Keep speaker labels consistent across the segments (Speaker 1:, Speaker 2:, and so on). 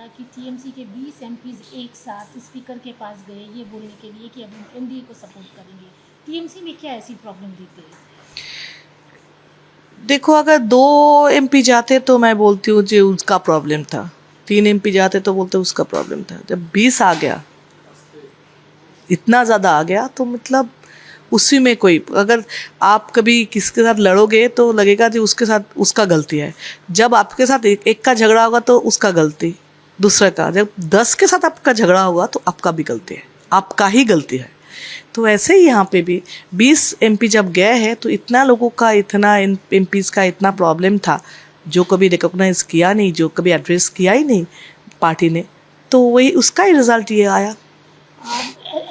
Speaker 1: कि टीएमसी के 20 एमपीज एक साथ स्पीकर के पास गए ये बोलने के लिए कि अब हम एनडीए को सपोर्ट करेंगे। टीएमसी में क्या ऐसी प्रॉब्लम दिख गई?
Speaker 2: देखो, अगर 2 MP जाते तो मैं बोलती हूँ जी उसका प्रॉब्लम था, 3 MP जाते तो बोलते उसका प्रॉब्लम था। जब 20 आ गया, इतना ज़्यादा आ गया, तो मतलब उसी में कोई, अगर आप कभी किसी के साथ लड़ोगे तो लगेगा कि उसके साथ उसका गलती है। जब आपके साथ एक का झगड़ा होगा तो उसका गलती, दूसरे का। जब 10 के साथ आपका झगड़ा होगा तो आपका भी गलती है, आपका ही गलती है। तो ऐसे ही यहाँ पे भी 20 MP जब गए हैं तो इतना लोगों का, इतना MPs का इतना प्रॉब्लम था, जो कभी रिकॉग्नाइज किया नहीं, जो कभी एड्रेस किया ही नहीं पार्टी ने, तो वही उसका ही रिजल्ट ये आया।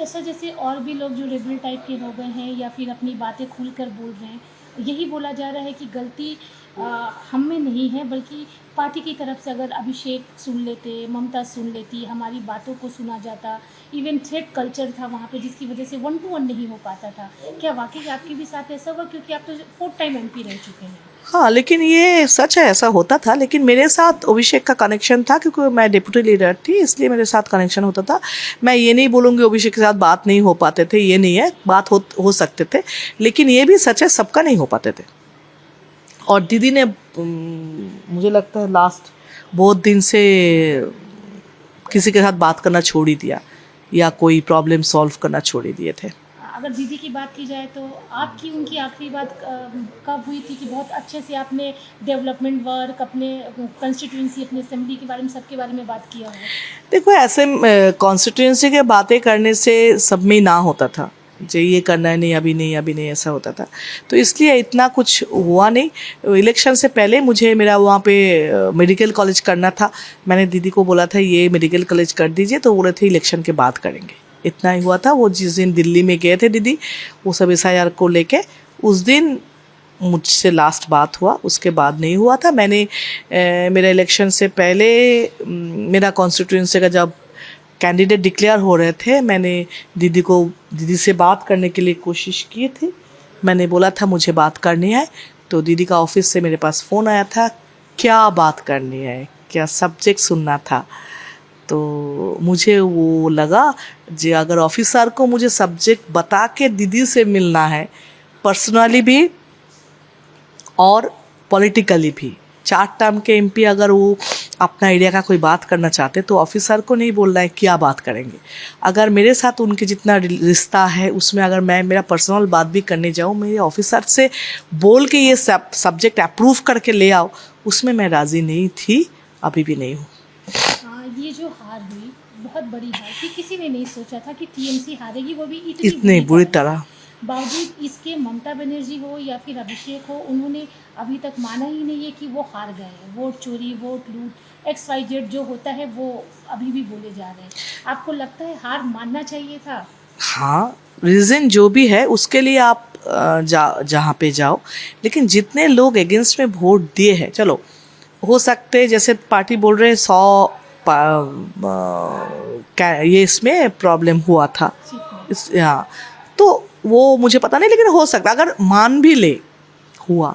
Speaker 1: ऐसा जैसे और भी लोग जो रेबल टाइप के हो गए हैं या फिर अपनी बातें खुलकर बोल रहे हैं, यही बोला जा रहा है कि गलती हम में नहीं है बल्कि पार्टी की तरफ से। अगर अभिषेक सुन लेते, ममता सुन लेती, हमारी बातों को सुना जाता, इवन थ्रेट कल्चर था वहाँ पे जिसकी वजह से 1 to 1 नहीं हो पाता था। क्या वाकई आपके भी साथ ऐसा हुआ? क्योंकि आप तो 4 टाइम एमपी रह चुके हैं।
Speaker 2: हाँ, लेकिन ये सच है, ऐसा होता था। लेकिन मेरे साथ अभिषेक का कनेक्शन था, क्योंकि मैं डिप्टी लीडर थी, इसलिए मेरे साथ कनेक्शन होता था। मैं ये नहीं बोलूँगी अभिषेक के साथ बात नहीं हो पाते थे, ये नहीं है, बात हो सकते थे। लेकिन ये भी सच है, सबका नहीं हो पाते थे। और दीदी ने मुझे लगता है लास्ट बहुत दिन से किसी के साथ बात करना छोड़ ही दिया, या कोई प्रॉब्लम सॉल्व करना छोड़ ही दिए थे।
Speaker 1: अगर दीदी की बात की जाए तो आपकी उनकी आखिरी बात कब हुई थी कि बहुत अच्छे से आपने डेवलपमेंट वर्क, अपने कंस्टिट्यूंसी, अपने असेंबली के बारे में, सबके बारे में बात किया हो?
Speaker 2: देखो, ऐसे कॉन्स्टिट्यूंसी के बातें करने से सब में ना होता था, जो ये करना है, नहीं अभी नहीं, अभी नहीं, ऐसा होता था। तो इसलिए इतना कुछ हुआ नहीं। इलेक्शन से पहले मुझे मेरा वहाँ पे मेडिकल कॉलेज करना था। मैंने दीदी को बोला था ये मेडिकल कॉलेज कर दीजिए, तो बोले थे इलेक्शन के बाद करेंगे। इतना ही हुआ था। वो जिस दिन दिल्ली में गए थे दीदी, वो सब SIR को लेके, उस दिन मुझसे लास्ट बात हुआ, उसके बाद नहीं हुआ था। मैंने मेरा इलेक्शन से पहले मेरा कॉन्स्टिट्यूंसी का जब कैंडिडेट डिक्लेयर हो रहे थे, मैंने दीदी से बात करने के लिए कोशिश की थी। मैंने बोला था मुझे बात करनी है, तो दीदी का ऑफिस से मेरे पास फ़ोन आया था, क्या बात करनी है, क्या सब्जेक्ट सुनना था। तो मुझे वो लगा जो अगर ऑफिसर को मुझे सब्जेक्ट बता के दीदी से मिलना है, पर्सनली भी और पॉलिटिकली भी, 4 टर्म के MP अगर वो अपना एरिया का कोई बात करना चाहते तो ऑफिसर को नहीं बोलना है क्या बात करेंगे। अगर मेरे साथ उनके जितना रिश्ता है उसमें अगर मैं मेरा पर्सनल बात भी करने जाऊँ, मेरे ऑफिसर से बोल के ये सब्जेक्ट अप्रूव करके ले आओ, उसमें मैं राज़ी नहीं थी, अभी भी नहीं हूँ।
Speaker 1: ये जो हार हुई, बहुत बड़ी हार थी, किसी ने नहीं सोचा था कि टीएमसी हारेगी, वो भी
Speaker 2: इतनी बुरी तरह।
Speaker 1: बावजूद इसके ममता बनर्जी हो या फिर अभिषेक हो, उन्होंने अभी तक माना ही नहीं है कि वो हार गए हैं। वोट चोरी, वोट लूट, XYZ जो होता है वो अभी भी बोले जा रहे हैं। आपको लगता है हार मानना चाहिए था?
Speaker 2: हाँ, रीज़न जो भी है उसके लिए आप जहाँ पे जाओ, लेकिन जितने लोग अगेंस्ट में वोट दिए हैं, चलो हो सकते जैसे पार्टी बोल रहे हैं 100 ये इसमें प्रॉब्लम हुआ था हाँ, तो वो मुझे पता नहीं, लेकिन हो सकता अगर मान भी ले हुआ,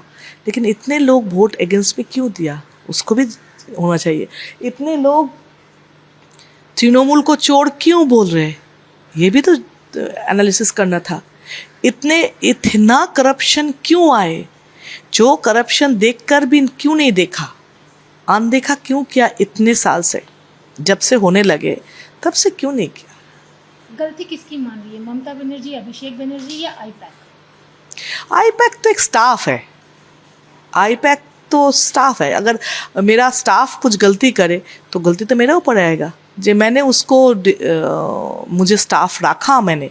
Speaker 2: लेकिन इतने लोग वोट अगेंस्ट में क्यों दिया, उसको भी होना चाहिए। इतने लोग तृणमूल को चोर क्यों बोल रहे, ये भी तो एनालिसिस करना था। इतना करप्शन क्यों आए, जो करप्शन देखकर भी क्यों नहीं देखा, अनदेखा क्यों किया इतने साल से, जब से होने लगे तब से क्यों नहीं किया।
Speaker 1: गलती किसकी मान रही है, ममता बनर्जी, अभिषेक बनर्जी या आईपैक?
Speaker 2: आईपैक तो एक स्टाफ है, आईपैक तो स्टाफ है। अगर मेरा स्टाफ कुछ गलती करे तो गलती तो मेरे ऊपर आएगा। जो मैंने उसको मुझे स्टाफ रखा मैंने,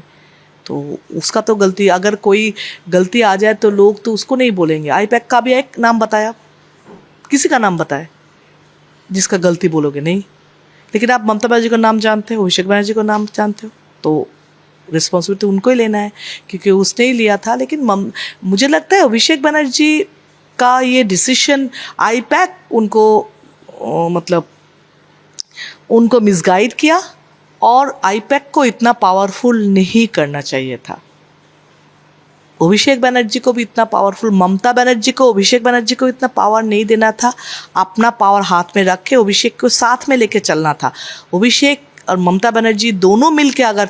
Speaker 2: तो उसका तो गलती, अगर कोई गलती आ जाए तो लोग तो उसको नहीं बोलेंगे। आईपैक का भी एक नाम बताया, किसी का नाम बताए जिसका गलती बोलोगे नहीं। लेकिन आप ममता बनर्जी का नाम जानते हो, अभिषेक बनर्जी का नाम जानते हो, तो रिस्पॉन्सिबिलिटी उनको ही लेना है, क्योंकि उसने ही लिया था। लेकिन मुझे लगता है अभिषेक बनर्जी का ये डिसीजन आईपैक मतलब उनको मिसगाइड किया, और आईपैक को इतना पावरफुल नहीं करना चाहिए था। अभिषेक बनर्जी को भी इतना पावरफुल, ममता बनर्जी को अभिषेक बनर्जी को इतना पावर नहीं देना था। अपना पावर हाथ में रख के अभिषेक को साथ में लेके चलना था। अभिषेक और ममता बनर्जी दोनों मिल के अगर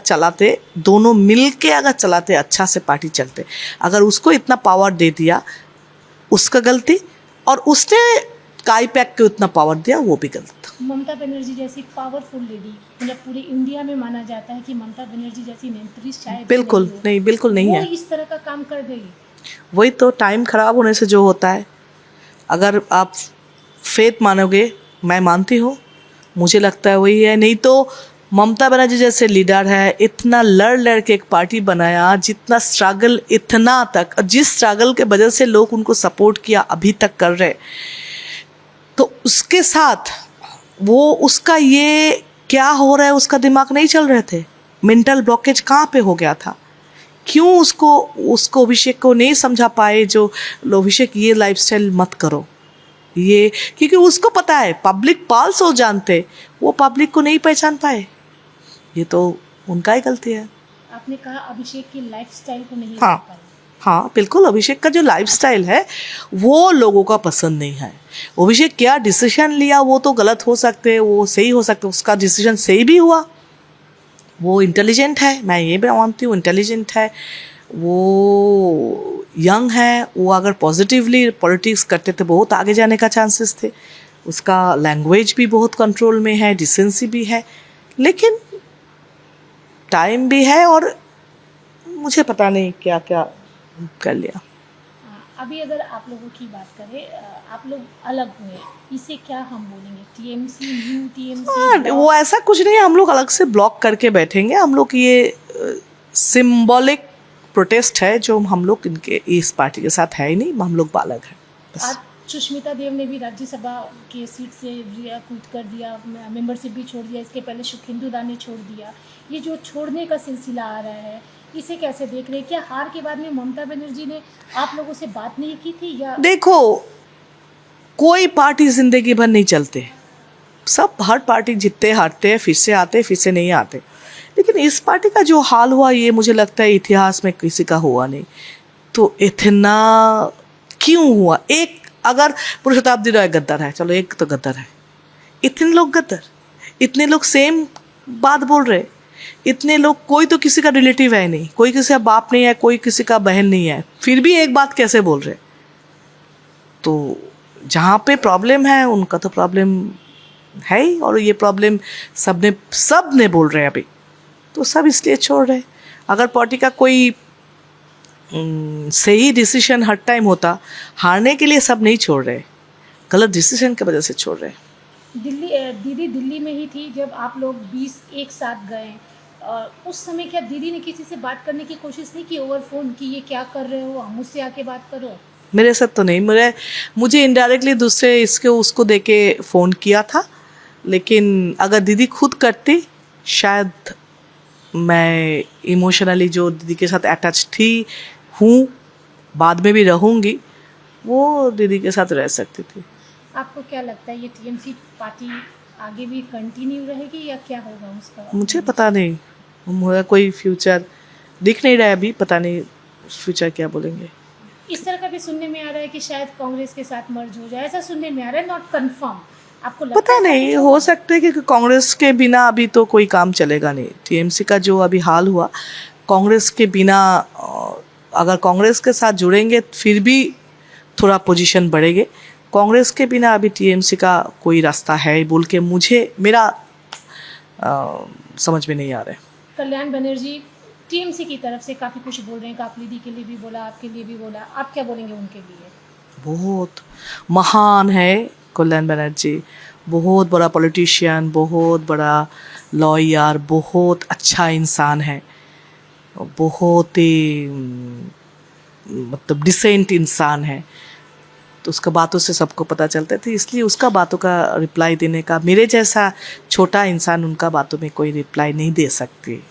Speaker 2: चलाते अच्छा से पार्टी चलते। अगर उसको इतना पावर दे दिया उसका गलती, और उसने काई पैक के उतना पावर दिया वो भी गलत था।
Speaker 1: ममता बनर्जी जैसी पावरफुल लेडी, मतलब पूरे इंडिया में माना जाता है कि ममता बनर्जी जैसी नेत्री शायद
Speaker 2: बिल्कुल नहीं, बिल्कुल नहीं है।
Speaker 1: वो इस तरह का काम कर देगी।
Speaker 2: वही तो, टाइम ख़राब होने से जो होता है। अगर आप फेथ मानोगे, मैं मानती हूँ, मुझे लगता है वही है। नहीं तो ममता बनर्जी जैसे लीडर है, इतना लड़ के एक पार्टी बनाया, जितना स्ट्रगल इतना तक, और जिस स्ट्रगल के वजह से लोग उनको सपोर्ट किया अभी तक कर रहे, तो उसके साथ वो उसका ये क्या हो रहा है उसका दिमाग नहीं चल रहे थे। मेंटल ब्लॉकेज कहाँ पे हो गया था? क्यों उसको अभिषेक को नहीं समझा पाए जो अभिषेक ये लाइफस्टाइल मत करो, ये क्योंकि उसको पता है पब्लिक पाल्स हो जानते, वो पब्लिक को नहीं पहचान पाए। ये तो उनका ही गलती है।
Speaker 1: आपने कहा अभिषेक की लाइफस्टाइल को नहीं
Speaker 2: हाँ
Speaker 1: समझ पाए।
Speaker 2: हाँ बिल्कुल, अभिषेक का जो लाइफस्टाइल है वो लोगों का पसंद नहीं है। अभिषेक क्या डिसीजन लिया वो तो गलत हो सकते, वो सही हो सकते, उसका डिसीजन सही भी हुआ। वो इंटेलिजेंट है, मैं ये भी मानती हूँ, इंटेलिजेंट है, वो यंग है। वो अगर पॉजिटिवली पॉलिटिक्स करते तो बहुत आगे जाने का चांसेस थे। उसका लैंग्वेज भी बहुत कंट्रोल में है, डिसेंसी भी है, लेकिन टाइम भी है और मुझे पता नहीं क्या क्या कर लिया।
Speaker 1: अभी अगर आप लोगों की बात करें, आप लोग अलग हुए, इसे क्या हम बोलेंगे? TMC, new TMC?
Speaker 2: वो ऐसा कुछ नहीं है, हम लोग अलग से ब्लॉक करके बैठेंगे। हम लोग ये सिंबॉलिक प्रोटेस्ट है जो हम लोग इनके इस पार्टी के साथ है ही नहीं, हम लोग अलग हैं बस।
Speaker 1: आज सुष्मिता देव ने भी राज्यसभा के सीट से क्विट कर दिया, मेंबरशिप भी छोड़ दिया। इसके पहले सुखेंदु दा ने छोड़ दिया। ये जो छोड़ने का सिलसिला आ रहा है, इसे कैसे देख रहे हैं? क्या हार के बाद में ममता बनर्जी ने आप लोगों से बात नहीं की थी या?
Speaker 2: देखो, कोई पार्टी जिंदगी भर नहीं चलते, सब हर पार्टी जीतते हारते हैं, फिर से आते फिर से नहीं आते। लेकिन इस पार्टी का जो हाल हुआ ये मुझे लगता है इतिहास में किसी का हुआ नहीं। तो इतना क्यों हुआ? एक अगर पूरी शताब्दी राय गद्दार है, चलो एक तो गद्दार है, इतने लोग गद्दार, इतने लोग सेम बात बोल रहे, इतने लोग, कोई तो किसी का रिलेटिव है नहीं, कोई किसी का बाप नहीं है, कोई किसी का बहन नहीं है, फिर भी एक बात कैसे बोल रहे? तो जहाँ पे प्रॉब्लम है उनका तो प्रॉब्लम है ही, और ये प्रॉब्लम सब ने बोल रहे हैं अभी, तो सब इसलिए छोड़ रहे। अगर पार्टी का कोई सही डिसीजन हर टाइम होता, हारने के लिए सब नहीं छोड़ रहे, गलत डिसीजन की वजह से छोड़ रहे।
Speaker 1: दीदी दिल्ली में ही थी जब आप लोग 20 एक साथ गए, और उस समय क्या दीदी ने किसी से बात करने की कोशिश नहीं की ओवर फोन कि ये क्या कर रहे हो, मुझसे आके बात करो?
Speaker 2: मेरे साथ तो नहीं, मुझे इनडायरेक्टली दूसरे उसको दे के फ़ोन किया था। लेकिन अगर दीदी खुद करती, शायद मैं इमोशनली जो दीदी के साथ अटैच हूँ, बाद में भी रहूँगी, वो दीदी के साथ रह सकती थी।
Speaker 1: आपको क्या लगता है ये टीएमसी पार्टी आगे भी कंटिन्यू रहेगी या क्या होगा उसका?
Speaker 2: मुझे पता नहीं, मुझे कोई फ्यूचर दिख नहीं रहा है अभी, पता नहीं फ्यूचर क्या बोलेंगे।
Speaker 1: इस तरह का भी सुनने में आ रहा है कि शायद कांग्रेस के साथ मर्ज हो जाए, ऐसा सुनने में आ रहा है, नॉट कंफर्म। आपको लगता
Speaker 2: पता नहीं, हो सकता है कि कांग्रेस के बिना अभी तो कोई काम चलेगा नहीं। टीएमसी का जो अभी हाल हुआ, कांग्रेस के बिना, अगर कांग्रेस के साथ जुड़ेंगे फिर भी थोड़ा पोजीशन बढ़ेंगे। कांग्रेस के बिना अभी टीएमसी का कोई रास्ता है बोल के मेरा समझ में नहीं आ रहा है।
Speaker 1: कल्याण बनर्जी टीएमसी की तरफ से काफ़ी कुछ बोल रहे हैं, कापलीदी के लिए भी बोला, आपके लिए भी बोला, आप क्या बोलेंगे उनके लिए?
Speaker 2: बहुत महान है कल्याण बनर्जी, बहुत बड़ा पॉलिटिशियन, बहुत बड़ा लॉयर, बहुत अच्छा इंसान है, बहुत ही मतलब डिसेंट इंसान है। तो उसका बातों से सबको पता चलता था, इसलिए उसका बातों का रिप्लाई देने का, मेरे जैसा छोटा इंसान उनका बातों में कोई रिप्लाई नहीं दे सकती।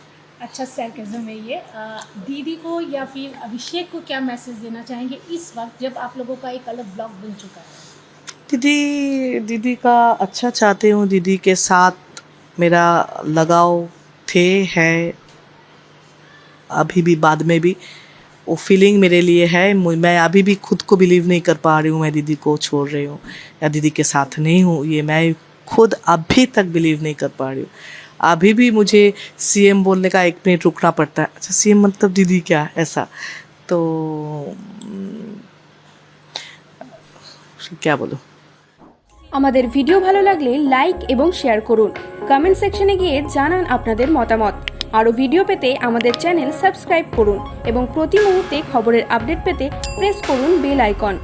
Speaker 1: अच्छा सरकाज़म है ये। दीदी को या फिर अभिषेक को क्या मैसेज देना चाहेंगे इस वक्त जब आप लोगों का एक अलग ब्लॉक बन चुका है?
Speaker 2: दीदी का अच्छा चाहती हूँ, दीदी के साथ मेरा लगाव है, अभी भी बाद में भी, वो फीलिंग मेरे लिए है। मैं अभी भी खुद को बिलीव नहीं कर पा रही हूँ मैं दीदी को छोड़ रही हूँ या दीदी के साथ नहीं हूँ। ये मैं खुद अभी तक बिलीव नहीं कर पा रही हूँ। अभी भी मुझे सीएम बोलने का 1 मिनट रुकना पड़ता है। अच्छा सीएम मतलब दीदी क्या, ऐसा तो क्या बोलूँ।
Speaker 3: আমাদের ভিডিও ভালো লাগলে লাইক এবং শেয়ার করুন। কমেন্ট সেকশনে গিয়ে জানান আপনাদের মতামত। আরও ভিডিও পেতে আমাদের চ্যানেল সাবস্ক্রাইব করুন এবং প্রতি মুহূর্তে খবরের আপডেট পেতে প্রেস করুন বেল আইকন।